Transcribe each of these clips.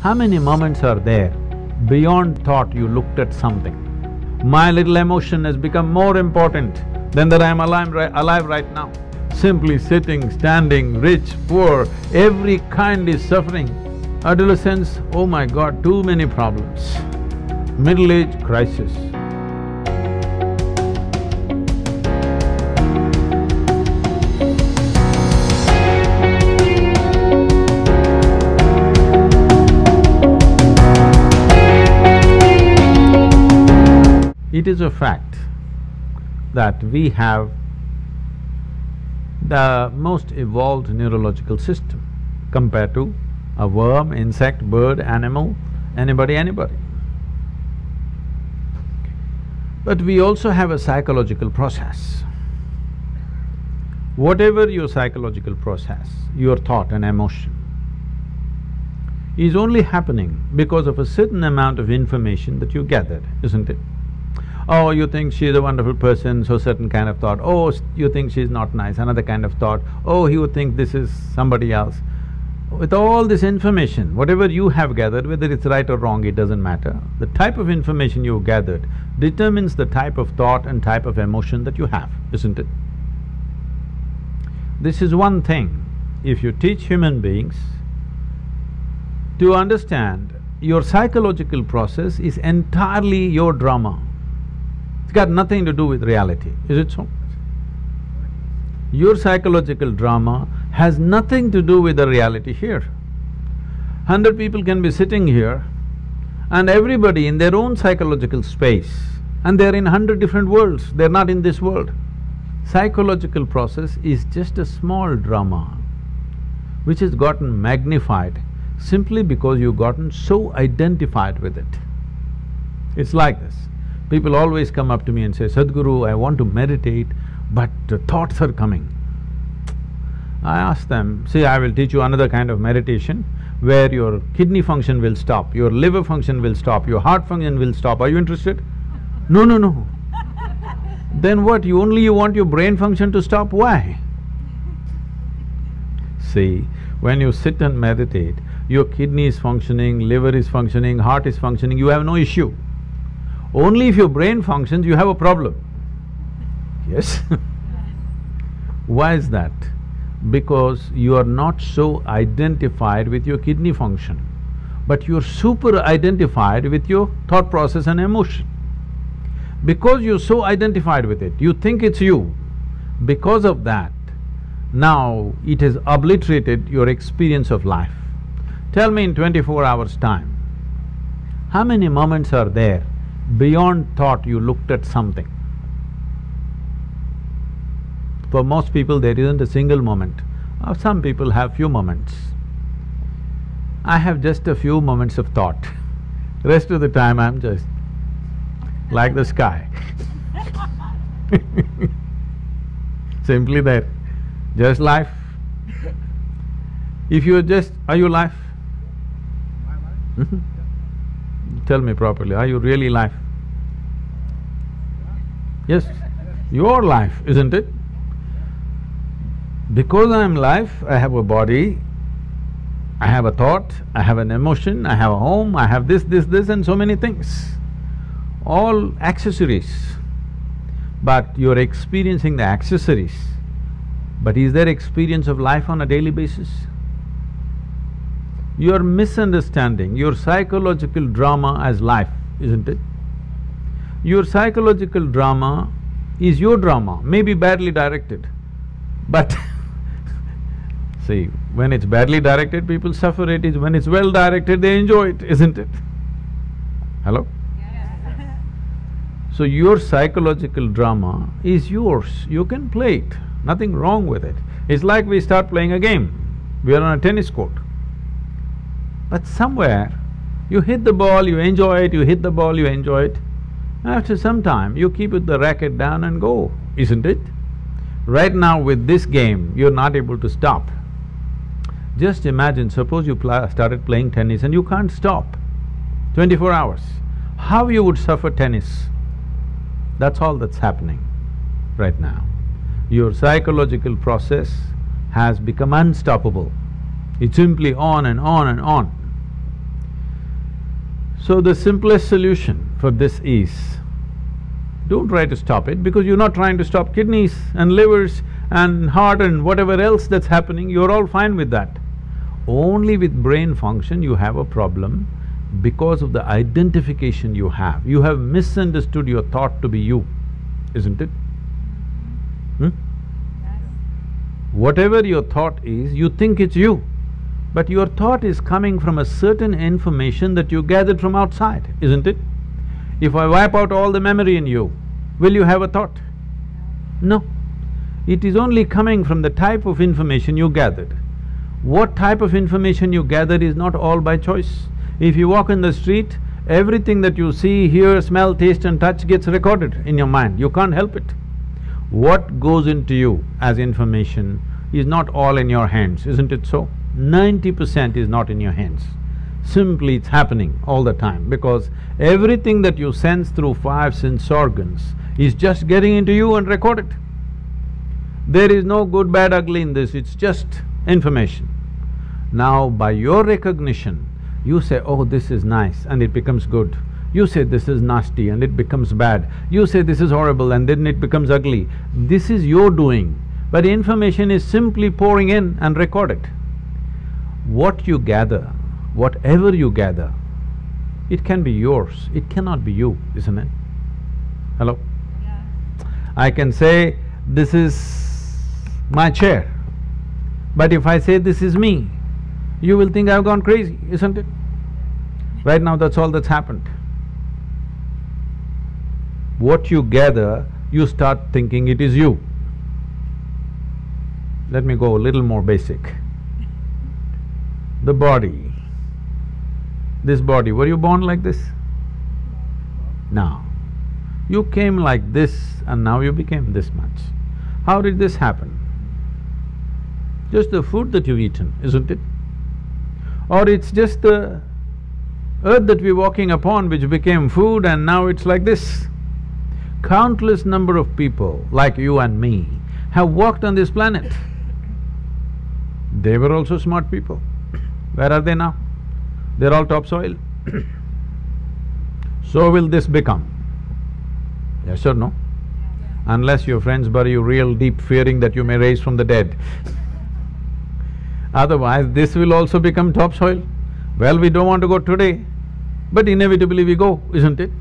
How many moments are there beyond thought you looked at something? My little emotion has become more important than that I'm alive right now. Simply sitting, standing, rich, poor, every kind is suffering. Adolescence, oh my God, too many problems. Middle-age crisis. It is a fact that we have the most evolved neurological system compared to a worm, insect, bird, animal, anybody. But we also have a psychological process. Whatever your psychological process, your thought and emotion, is only happening because of a certain amount of information that you gathered, isn't it? Oh, you think she's a wonderful person, so certain kind of thought. Oh, you think she's not nice, another kind of thought. Oh, he would think this is somebody else. With all this information, whatever you have gathered, whether it's right or wrong, it doesn't matter. The type of information you've gathered determines the type of thought and type of emotion that you have, isn't it? This is one thing, if you teach human beings to understand your psychological process is entirely your drama. It's got nothing to do with reality, is it so? Your psychological drama has nothing to do with the reality here. 100 people can be sitting here and everybody in their own psychological space, and they're in 100 different worlds, they're not in this world. Psychological process is just a small drama which has gotten magnified simply because you've gotten so identified with it. It's like this. People always come up to me and say, Sadhguru, I want to meditate, but thoughts are coming. I ask them, see, I will teach you another kind of meditation where your kidney function will stop, your liver function will stop, your heart function will stop. Are you interested? No. Then what, you want your brain function to stop? Why? See, when you sit and meditate, your kidney is functioning, liver is functioning, heart is functioning, you have no issue. Only if your brain functions, you have a problem. Yes? Why is that? Because you are not so identified with your kidney function, but you're super identified with your thought process and emotion. Because you're so identified with it, you think it's you. Because of that, now it has obliterated your experience of life. Tell me in 24 hours' time, how many moments are there beyond thought you looked at something? For most people there isn't a single moment. Some people have few moments. I have just a few moments of thought. Rest of the time I'm just like the sky. Simply there, just life. If you're just… are you life? Tell me properly, are you really life? Yes, your life, isn't it? Because I'm life, I have a body, I have a thought, I have an emotion, I have a home, I have this and so many things. All accessories. But you're experiencing the accessories. But is there experience of life on a daily basis? You're misunderstanding your psychological drama as life, isn't it? Your psychological drama is your drama, maybe badly directed, but see, when it's badly directed, people suffer it. When it's well directed, they enjoy it, isn't it? Hello? Yes. So your psychological drama is yours, you can play it, nothing wrong with it. It's like we start playing a game, we are on a tennis court. But somewhere, you hit the ball, you enjoy it, you hit the ball, you enjoy it. After some time, you keep the racket down and go, isn't it? Right now with this game, you're not able to stop. Just imagine, suppose you started playing tennis and you can't stop 24 hours. How you would suffer tennis? That's all that's happening right now. Your psychological process has become unstoppable. It's simply on and on and on. So the simplest solution for this is, don't try to stop it, because you're not trying to stop kidneys and livers and heart and whatever else that's happening, you're all fine with that. Only with brain function you have a problem because of the identification you have. You have misunderstood your thought to be you, isn't it? Hmm? Whatever your thought is, you think it's you, but your thought is coming from a certain information that you gathered from outside, isn't it? If I wipe out all the memory in you, will you have a thought? No. It is only coming from the type of information you gathered. What type of information you gather is not all by choice. If you walk in the street, everything that you see, hear, smell, taste and touch gets recorded in your mind, you can't help it. What goes into you as information is not all in your hands, isn't it so? 90% is not in your hands. Simply it's happening all the time, because everything that you sense through five sense organs is just getting into you and recorded. There is no good, bad, ugly in this, it's just information. Now, by your recognition, you say, oh, this is nice, and it becomes good. You say this is nasty and it becomes bad. You say this is horrible and then it becomes ugly. This is your doing, but information is simply pouring in and recorded. What you gather, whatever you gather, it can be yours, it cannot be you, isn't it? Hello? Yeah. I can say, this is my chair, but if I say this is me, you will think I've gone crazy, isn't it? Right now that's all that's happened. What you gather, you start thinking it is you. Let me go a little more basic. The body, this body, were you born like this? No. You came like this and now you became this much. How did this happen? Just the food that you've eaten, isn't it? Or it's just the earth that we're walking upon which became food and now it's like this. Countless number of people like you and me have walked on this planet. They were also smart people. Where are they now? They're all topsoil. So will this become? Yes or no? Unless your friends bury you real deep, fearing that you may rise from the dead. Otherwise, this will also become topsoil. Well, we don't want to go today, but inevitably we go, isn't it?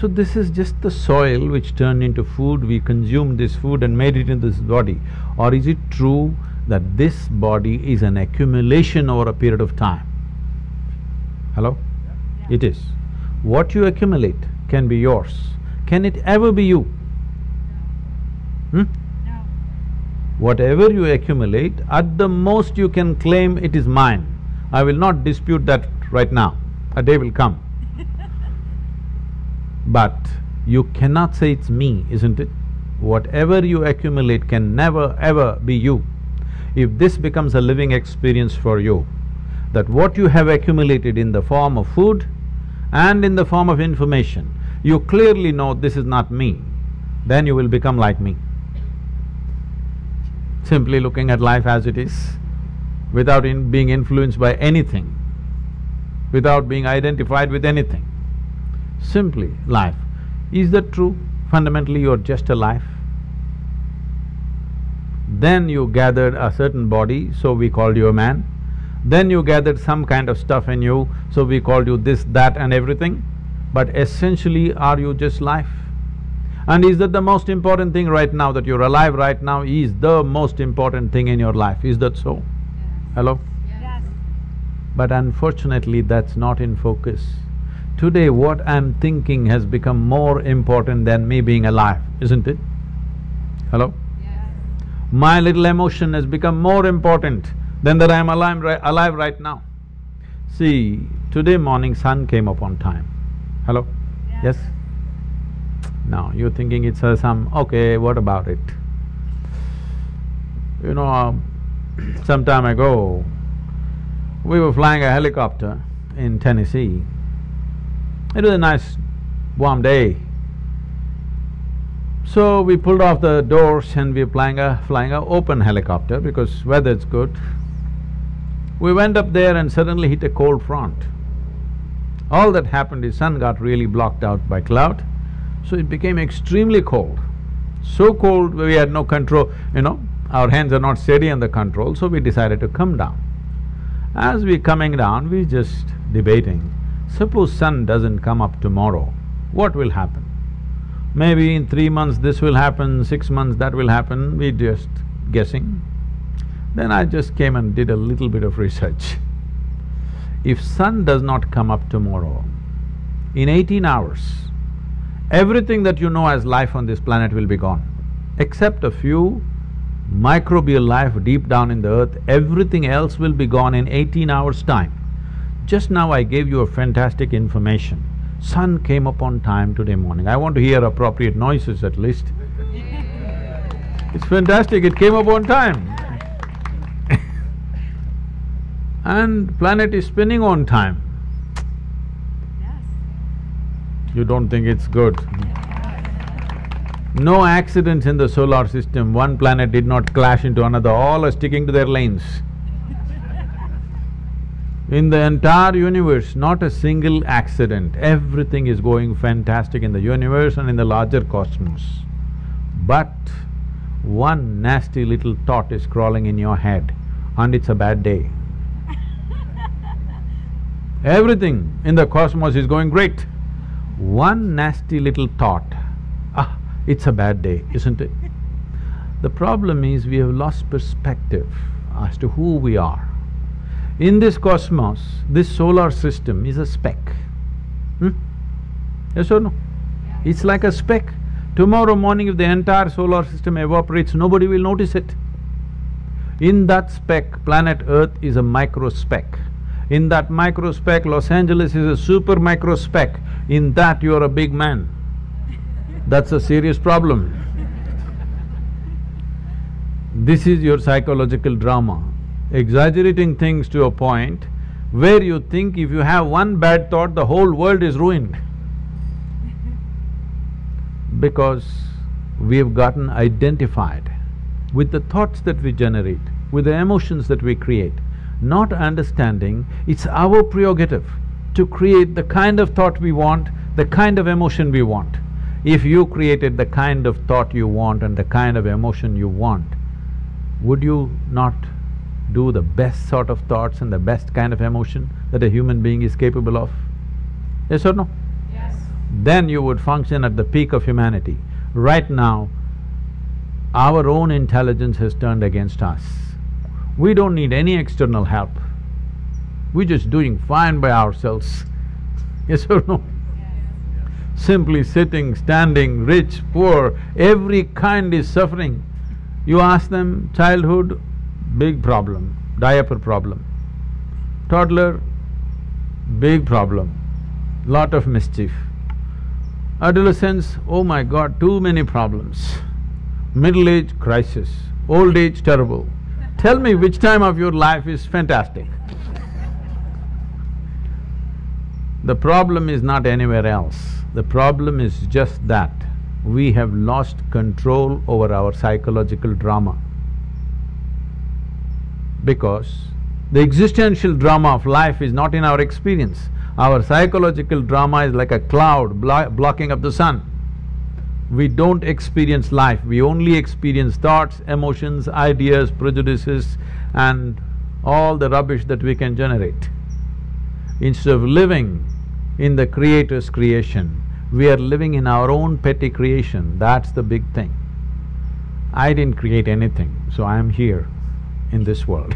So this is just the soil which turned into food, we consumed this food and made it into this body. Or is it true that this body is an accumulation over a period of time? Hello? Yeah. It is. What you accumulate can be yours. Can it ever be you? Hmm? No. Whatever you accumulate, at the most you can claim it is mine. I will not dispute that right now, a day will come. But you cannot say it's me, isn't it? Whatever you accumulate can never ever be you. If this becomes a living experience for you, that what you have accumulated in the form of food and in the form of information, you clearly know this is not me, then you will become like me. Simply looking at life as it is, without being influenced by anything, without being identified with anything. Simply life. Is that true? Fundamentally you're just a life. Then you gathered a certain body, so we called you a man. Then you gathered some kind of stuff in you, so we called you this, that and everything. But essentially, are you just life? And is that the most important thing right now, that you're alive right now is the most important thing in your life, is that so? Yes. Hello? Yes. But unfortunately, that's not in focus. Today, what I'm thinking has become more important than me being alive, isn't it? Hello? Yes. My little emotion has become more important than that I'm alive right now. See, today morning sun came up on time. Hello? Yes? Now, you're thinking it's okay, what about it? You know, some time ago, we were flying a helicopter in Tennessee. It was a nice warm day. So we pulled off the doors and we were flying a open helicopter because weather's good. We went up there and suddenly hit a cold front. All that happened is sun got really blocked out by cloud, so it became extremely cold. So cold we had no control, our hands are not steady on the control, so we decided to come down. As we coming down, we just debating, suppose sun doesn't come up tomorrow, what will happen? Maybe in 3 months this will happen, 6 months that will happen, we just guessing. Then I just came and did a little bit of research. If sun does not come up tomorrow, in 18 hours, everything that you know as life on this planet will be gone. Except a few microbial life deep down in the earth, everything else will be gone in 18 hours' time. Just now I gave you a fantastic information. Sun came up on time today morning. I want to hear appropriate noises at least. It's fantastic, it came up on time. And planet is spinning on time. You don't think it's good? No accidents in the solar system, one planet did not clash into another, all are sticking to their lanes. In the entire universe, not a single accident, everything is going fantastic in the universe and in the larger cosmos. But one nasty little thought is crawling in your head and it's a bad day. Everything in the cosmos is going great. One nasty little thought, it's a bad day, isn't it? The problem is we have lost perspective as to who we are. In this cosmos, this solar system is a speck. Yes or no? Yeah. It's like a speck. Tomorrow morning if the entire solar system evaporates, nobody will notice it. In that speck, planet Earth is a micro speck. In that micro speck, Los Angeles is a super micro speck. In that you are a big man. That's a serious problem. This is your psychological drama. Exaggerating things to a point where you think if you have one bad thought, the whole world is ruined. Because we have gotten identified with the thoughts that we generate, with the emotions that we create, not understanding it's our prerogative to create the kind of thought we want, the kind of emotion we want. If you created the kind of thought you want and the kind of emotion you want, would you not do the best sort of thoughts and the best kind of emotion that a human being is capable of? Yes or no? Yes. Then you would function at the peak of humanity. Right now, our own intelligence has turned against us. We don't need any external help. We're just doing fine by ourselves. Yes or no? Yes. Simply sitting, standing, rich, poor, every kind is suffering. You ask them, childhood, big problem, diaper problem. Toddler, big problem, lot of mischief. Adolescence, oh my God, too many problems. Middle age, crisis. Old age, terrible. Tell me which time of your life is fantastic. The problem is not anywhere else. The problem is just that we have lost control over our psychological drama. Because the existential drama of life is not in our experience. Our psychological drama is like a cloud blocking up the sun. We don't experience life, we only experience thoughts, emotions, ideas, prejudices and all the rubbish that we can generate. Instead of living in the Creator's creation, we are living in our own petty creation, that's the big thing. I didn't create anything, so I am here in this world